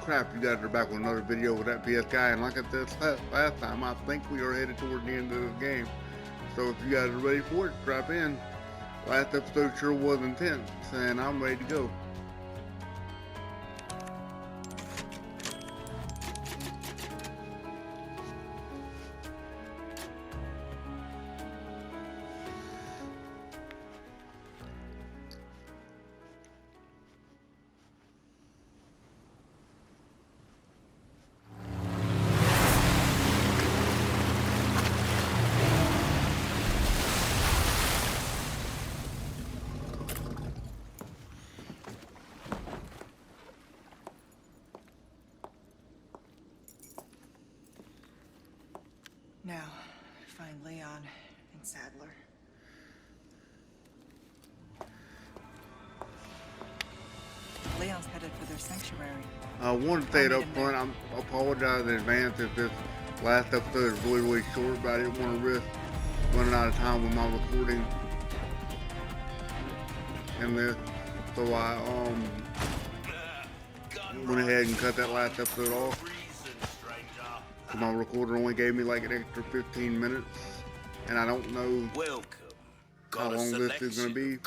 crap, you guys are back with another video with that PS guy, and like I said last time, I think we are headed toward the end of this game. So if you guys are ready for it, strap in. Last episode sure was intense, and I'm ready to go. Now, find Leon and Sadler. Leon's headed for their sanctuary. I wanted to say it up front. I apologize in advance if this last episode is really short, but I didn't want to risk running out of time with my recording in this. So I went ahead and cut that last episode off. So my recorder only gave me like an extra 15 minutes, and I don't know how long this is going to be.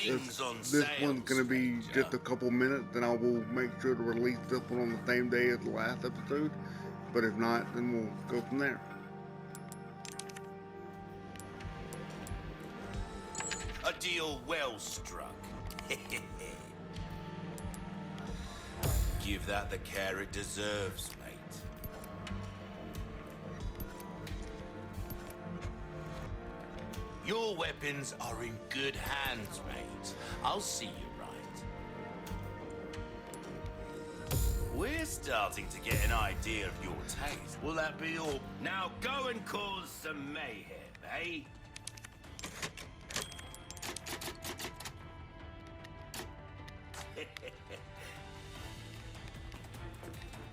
If this one's going to be just a couple minutes, then I will make sure to release this one on the same day as the last episode. But if not, then we'll go from there. A deal well struck. Give that the care it deserves, mate. Your weapons are in good hands, mate. I'll see you right. We're starting to get an idea of your taste. Will that be all? Now go and cause some mayhem, eh?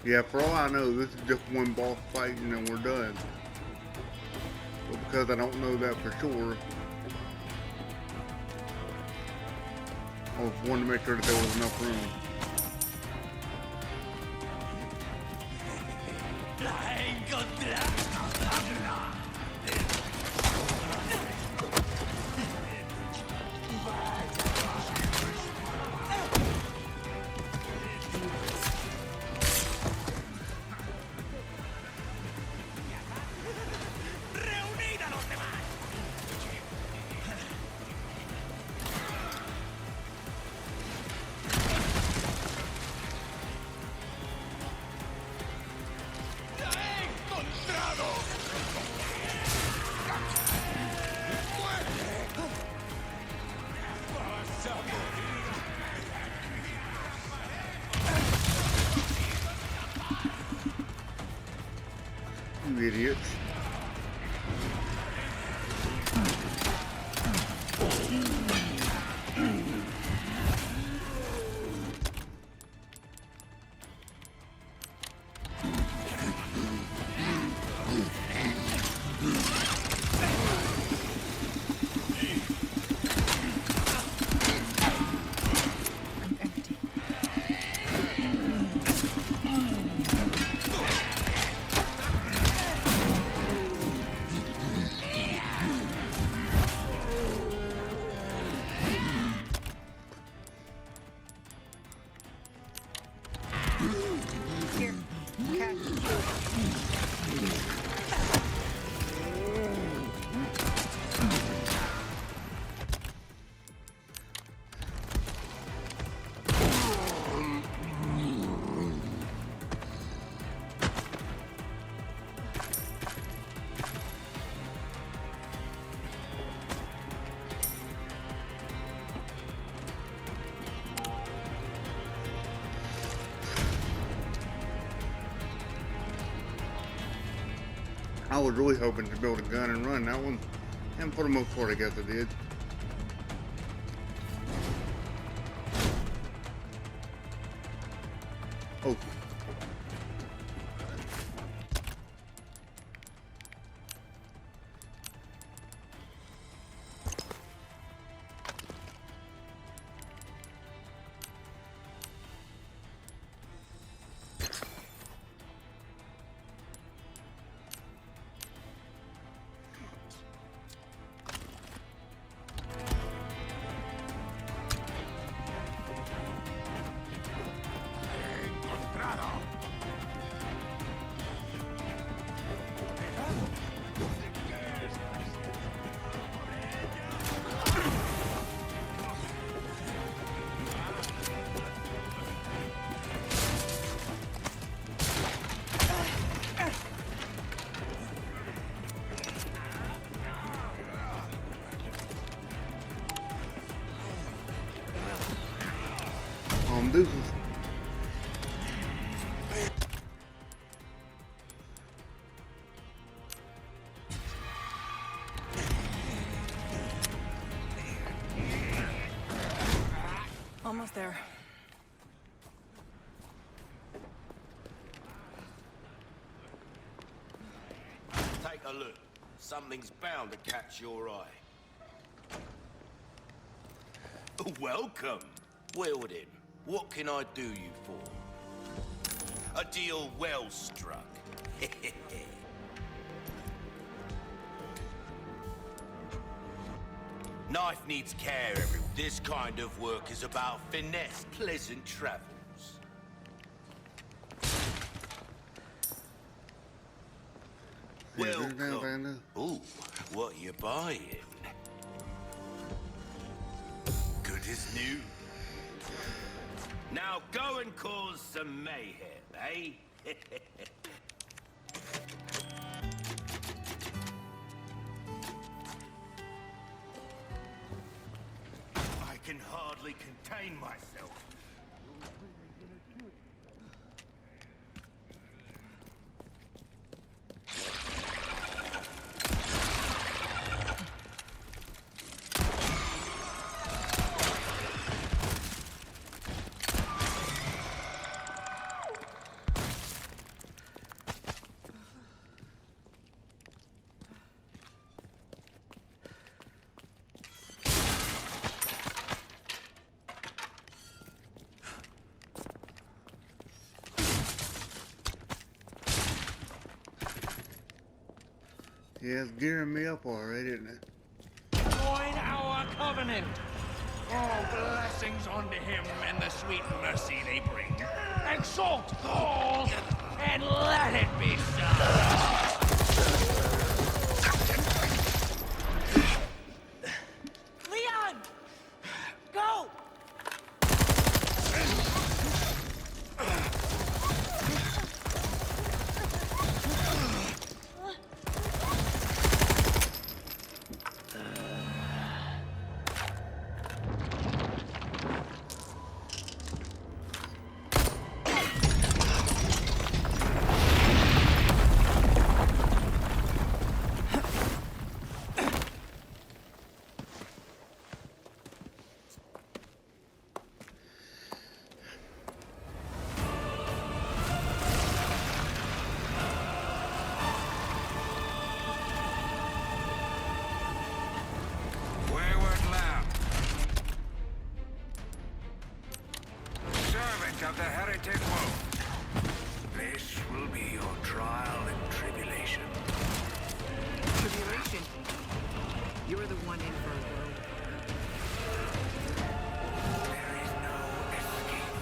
Yeah, for all I know, this is just one boss fight and then we're done. But because I don't know that for sure, I wanted to make sure that there was enough room. You idiots. I was really hoping to build a gun and run that one, and for the most part I guess I did. Oh. Almost there. Take a look. Something's bound to catch your eye. Welcome. Weldon, what can I do you for? A deal well struck. Knife needs care, everyone. This kind of work is about finesse, pleasant travels. Welcome. Ooh, what you buying? Good as new. Now go and cause some mayhem, eh? I can hardly contain myself. Yeah, it's gearing me up already, isn't it? Join our covenant. All blessings unto him and the sweet mercy they bring. Exalt all, and let it be so. Leon! Go! Of the heretic wolf. This will be your trial and tribulation. Tribulation. You're the one in for a world. There is no escape.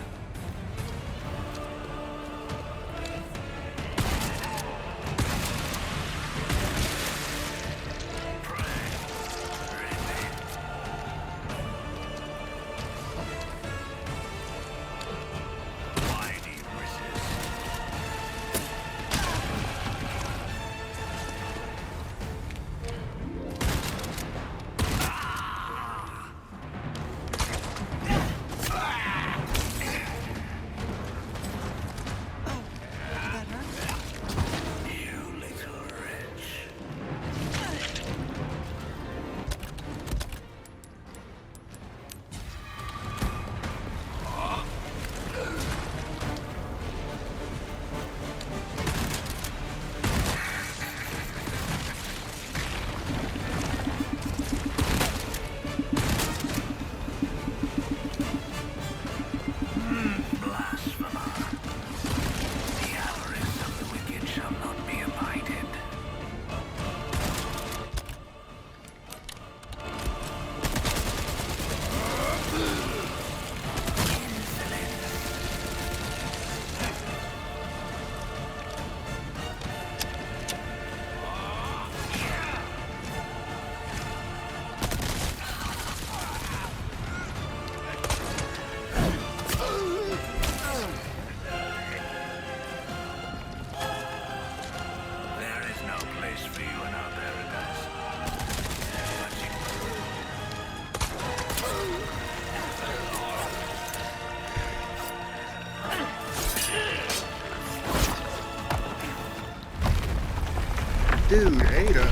Dude, Ada.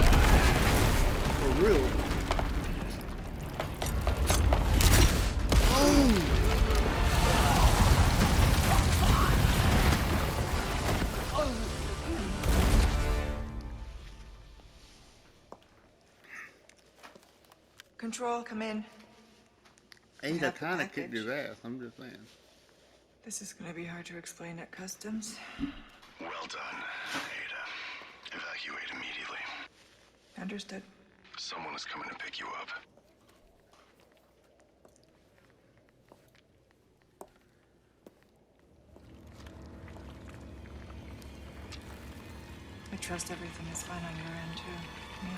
For real. Oh! Control, come in. Ada have the kind of kicked package. his ass, I'm just saying. This is gonna be hard to explain at customs. Well done, Ada. Evacuate immediately. Understood. Someone is coming to pick you up. I trust everything is fine on your end, too. Yeah.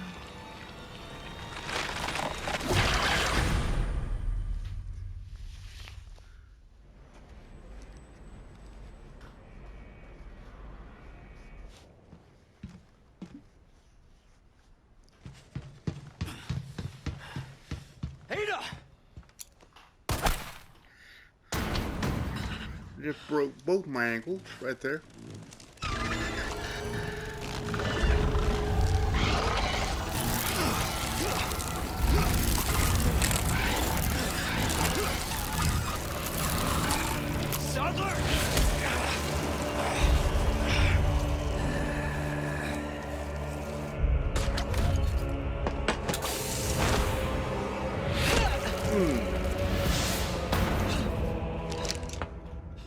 Ada! Just broke both my ankles right there.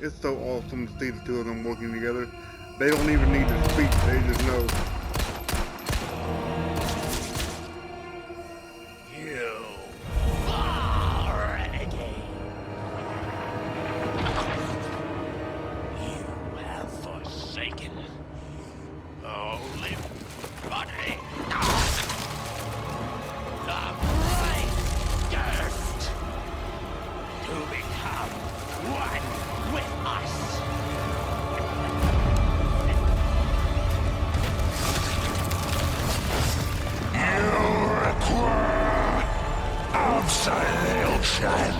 It's so awesome to see the two of them working together. They don't even need to speak, they just know. You are renegade. You have forsaken only body. The bright thirst to become one with us. Absolution.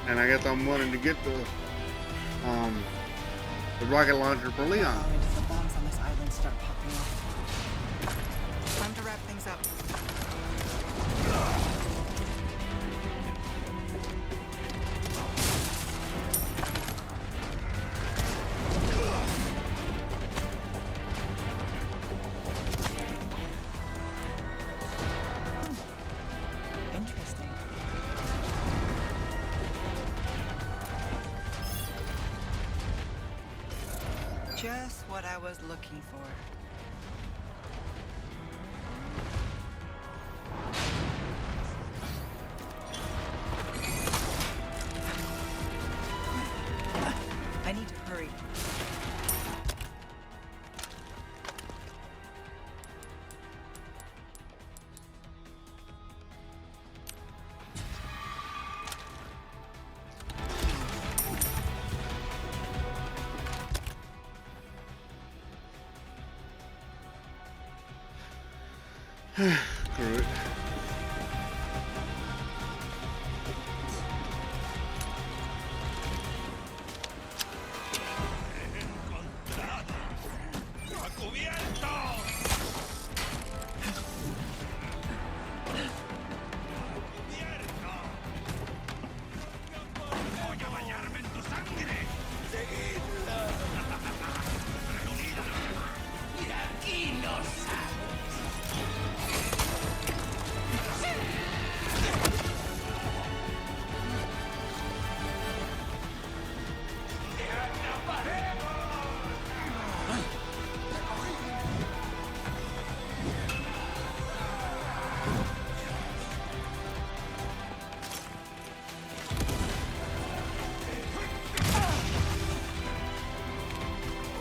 And I guess I'm wanting to get the rocket launcher for Leon. Until the bombs on this island start popping off. Time to wrap things up. Interesting. Just what I was looking for. I need to hurry. Screw it.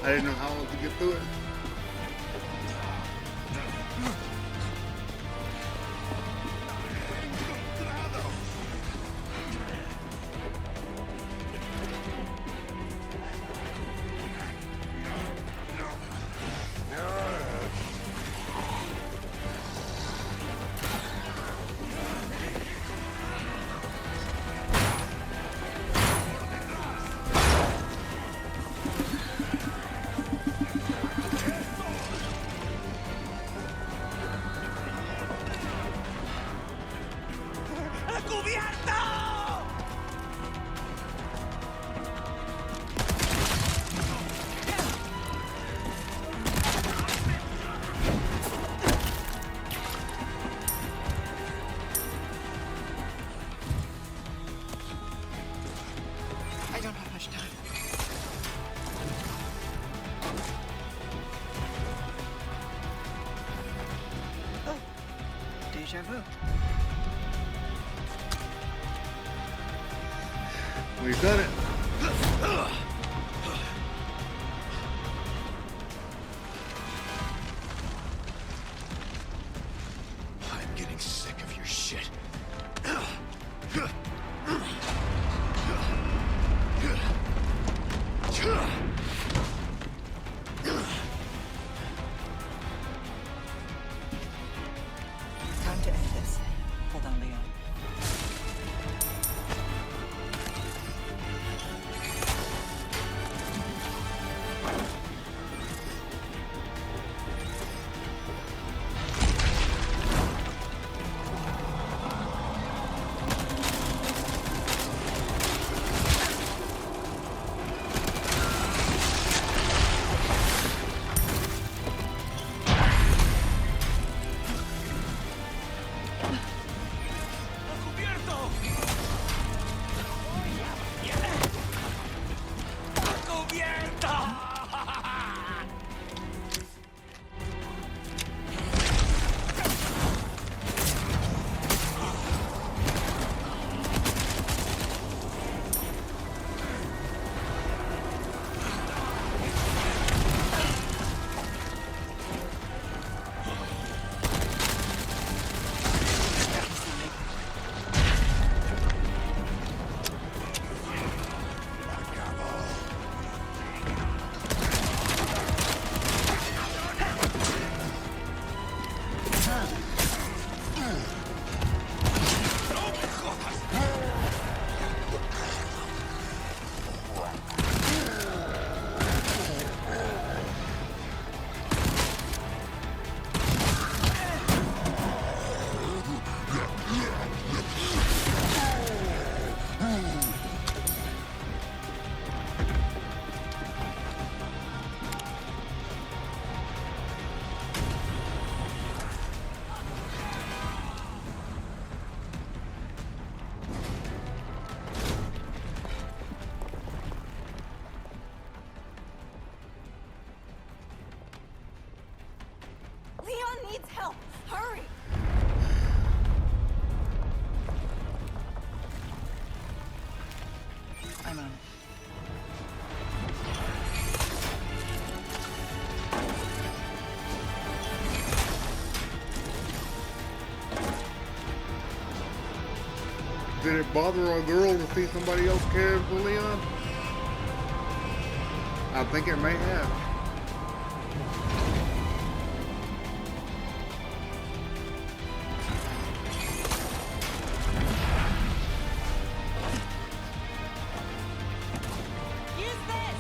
I didn't know how else to get through it. Deja vu. We've done it. I'm getting sick of your shit. Time to end this. Hold on, Leon. Leon needs help. Hurry. I'm on it. Did it bother a girl to see somebody else caring for Leon? I think it may have. Use this.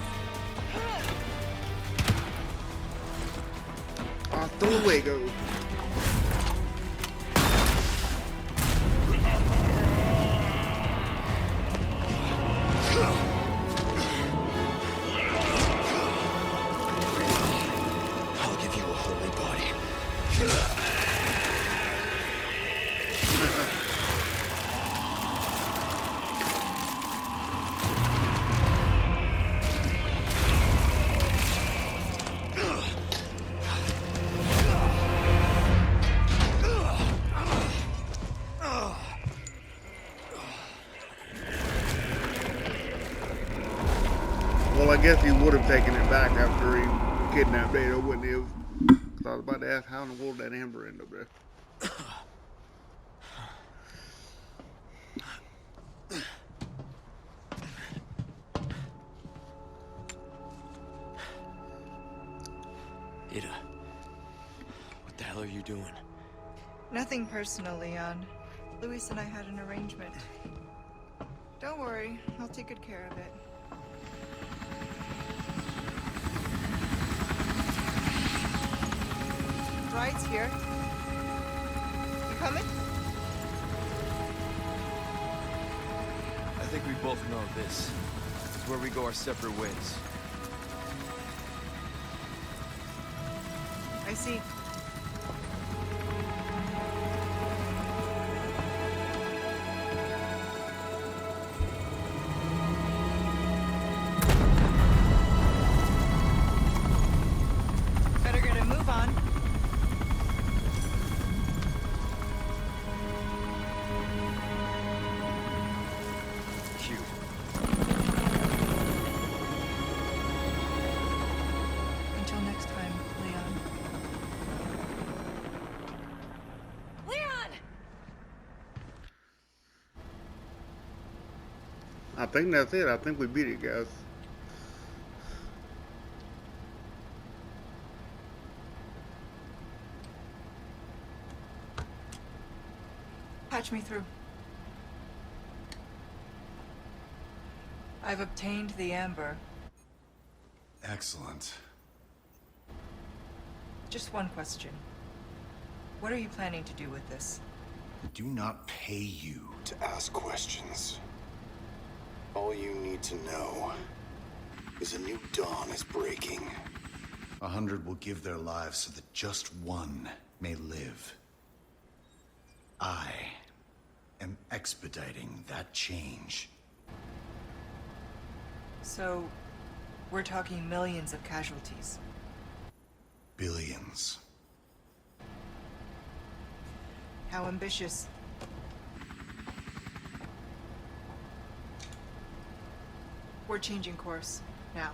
Hasta luego. I'll give you a holy body. Well, I guess he would have taken it back after he kidnapped Ada, wouldn't he have? 'Cause I was about to ask how in the world did that Amber end up there. Ada, what the hell are you doing? Nothing personal, Leon. Luis and I had an arrangement. Don't worry, I'll take good care of it. Ride's here. You coming? I think we both know this is where we go our separate ways. I see. Better get a move on. I think that's it. I think we beat it, guys. Patch me through. I've obtained the amber. Excellent. Just one question. What are you planning to do with this? I do not pay you to ask questions. All you need to know is a new dawn is breaking. 100 will give their lives so that just one may live. I am expediting that change. So, we're talking millions of casualties. Billions. How ambitious. We're changing course, now.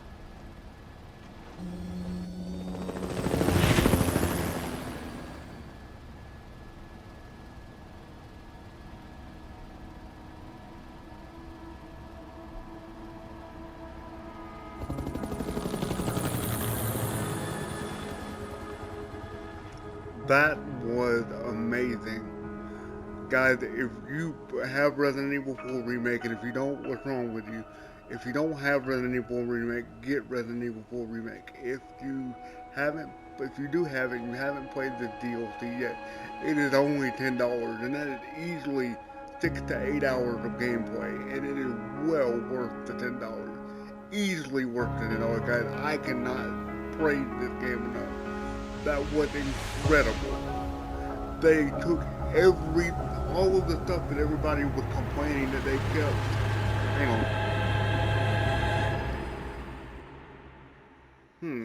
That was amazing. Guys, if you have Resident Evil 4 Remake, and if you don't, what's wrong with you? If you don't have Resident Evil 4 Remake, get Resident Evil 4 Remake. If you do have it, and you haven't played the DLC yet, it is only $10, and that is easily 6 to 8 hours of gameplay, and it is well worth the $10. Easily worth the $10, guys. I cannot praise this game enough. That was incredible. They took all of the stuff that everybody was complaining that they kept. Hang on.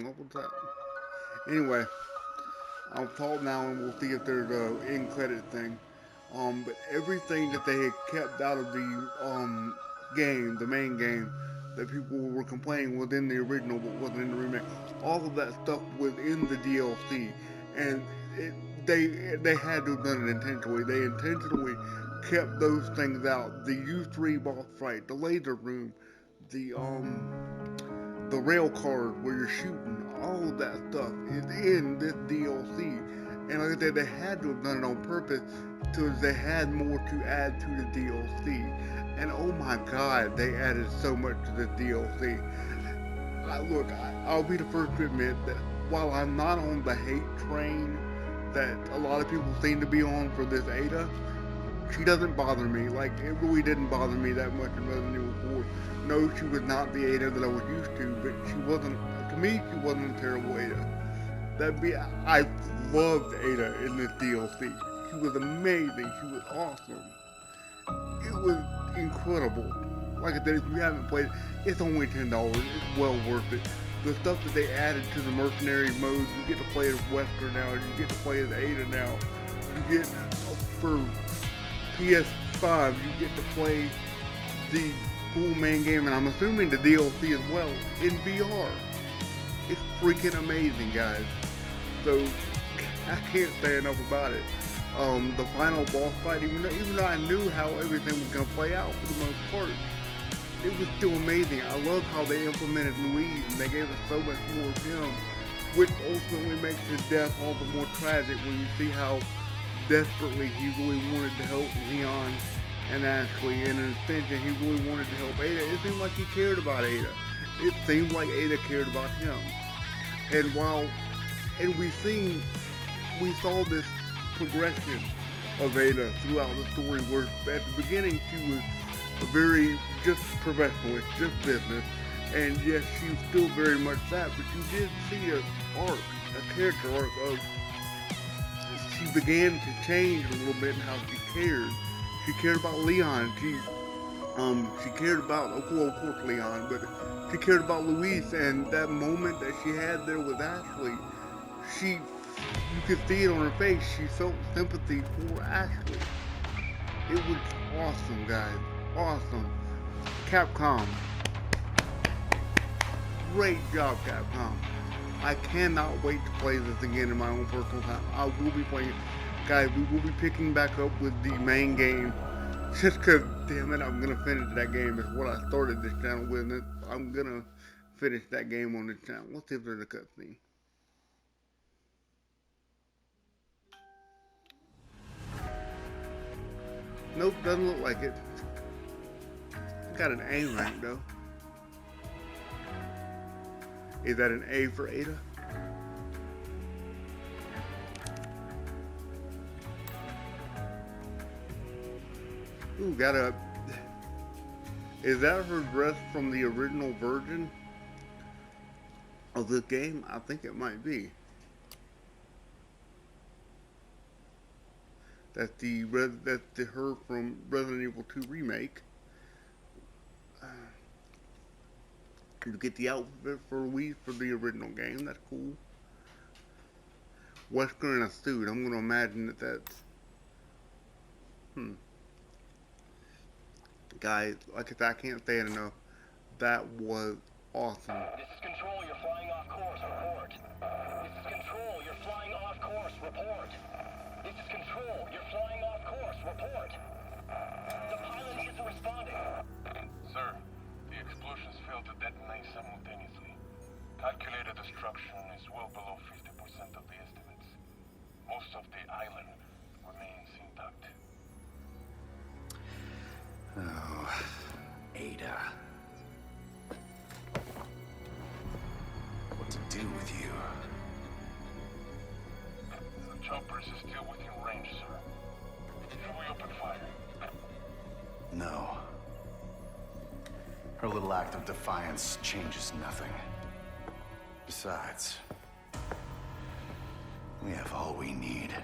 What was that? Anyway, I'll talk now and we'll see if there's an end credit thing. But everything that they had kept out of the game, the main game, that people were complaining was in the original but wasn't in the remake. All of that stuff was in the DLC, and they had to have done it intentionally. They intentionally kept those things out. The U3 boss fight, the laser room, the rail car where you're shooting, all of that stuff is in this DLC. And like I said, they had to have done it on purpose because they had more to add to the DLC. And oh my god, they added so much to the DLC. Look, I'll be the first to admit that while I'm not on the hate train that a lot of people seem to be on for this Ada, she doesn't bother me. Like, it really didn't bother me that much in Resident Evil 4. No, she was not the Ada that I was used to, but she wasn't, to me, she wasn't a terrible Ada. I loved Ada in this DLC. She was amazing. She was awesome. It was incredible. Like I said, if you haven't played it, it's only $10. It's well worth it. The stuff that they added to the mercenary mode, you get to play as Wesker now, you get to play as Ada now. You get, for PS5, you get to play the full main game, and I'm assuming the DLC as well, in VR. It's freaking amazing, guys. So, I can't say enough about it. The final boss fight, even though I knew how everything was going to play out for the most part, it was still amazing. I love how they implemented Luis, and they gave us so much more of him, which ultimately makes his death all the more tragic when you see how desperately he really wanted to help Leon and Ashley, and in extension, he really wanted to help Ada. It seemed like he cared about Ada. It seemed like Ada cared about him. And we saw this progression of Ada throughout the story, where at the beginning she was a very just professionalist, just business, and yes, she was still very much that, but you did see a character arc of she began to change a little bit in how she cared. She cared about Leon. She cared about, of course, Leon, but she cared about Luis, and that moment that she had there with Ashley, you could see it on her face. She felt sympathy for Ashley. It was awesome, guys. Awesome. Capcom. Great job, Capcom. I cannot wait to play this again in my own personal time. I will be playing, guys, we will be picking back up with the main game Just cause, damn it, I'm gonna finish that game. It's what I started this channel with, and I'm gonna finish that game on this channel. Let's see if there's a cutscene. Nope, doesn't look like it. Got an A rank though. Is that an A for Ada? Ooh, got a... Is that her dress from the original version of this game? I think it might be. That's her from Resident Evil 2 Remake. You get the outfit for the original game. That's cool. Wesker in a suit. I'm gonna imagine that's. Guys, like I said, I can't say it enough. That was awesome. This is Control. You're flying off course. Report. This is Control. You're flying off course. Report. This is Control. You're flying off course. Report. The pilot isn't responding. Sir, the explosions failed to detonate simultaneously. Calculated destruction is well below 50% of the estimates. Most of the island remains intact. Oh, Ada. What to do with you? The choppers is still within range, sir. Should we open fire? No. Her little act of defiance changes nothing. Besides, we have all we need.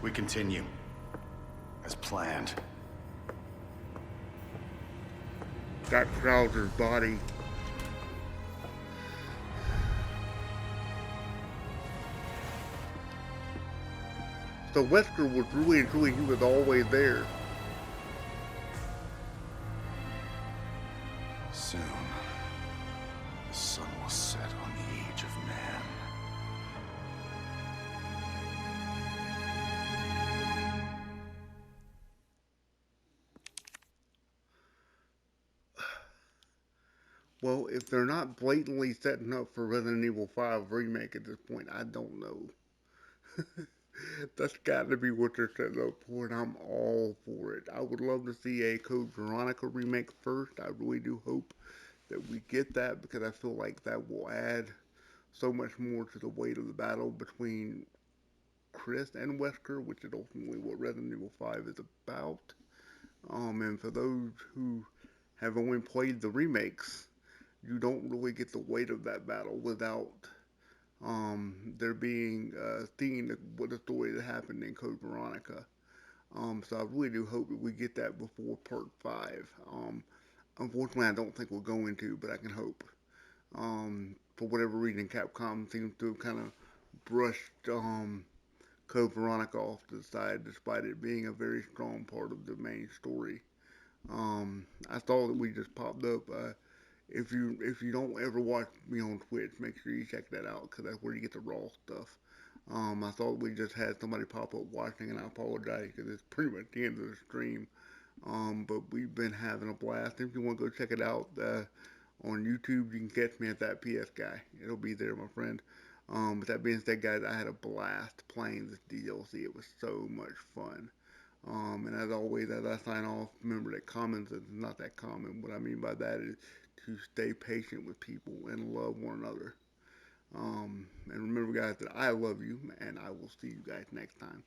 We continue. As planned. Got Krauser's body. So Wesker was really and truly, he was always there. Soon, the sun will set on the age of man. Well, if they're not blatantly setting up for Resident Evil 5 Remake at this point, I don't know. That's got to be what they're setting up for, and I'm all for it. I would love to see a Code Veronica remake first. I really do hope that we get that, because I feel like that will add so much more to the weight of the battle between Chris and Wesker, which is ultimately what Resident Evil 5 is about. And for those who have only played the remakes, you don't really get the weight of that battle without there being seeing what the story that happened in Code Veronica. So I really do hope that we get that before Part 5. Unfortunately, I don't think we're going to, but I can hope. For whatever reason, Capcom seems to have kind of brushed Code Veronica off to the side, despite it being a very strong part of the main story. I saw that we just popped up. If you don't ever watch me on Twitch, make sure you check that out, because that's where you get the raw stuff. I thought we just had somebody pop up watching, and I apologize, because it's pretty much the end of the stream. But we've been having a blast. If you want to go check it out on YouTube, you can catch me at That PS Guy. It'll be there, my friend. With that being said, guys, I had a blast playing this DLC. It was so much fun. And as always, as I sign off, remember that commons is not that common. What I mean by that is to stay patient with people and love one another. And remember, guys, that I love you, and I will see you guys next time.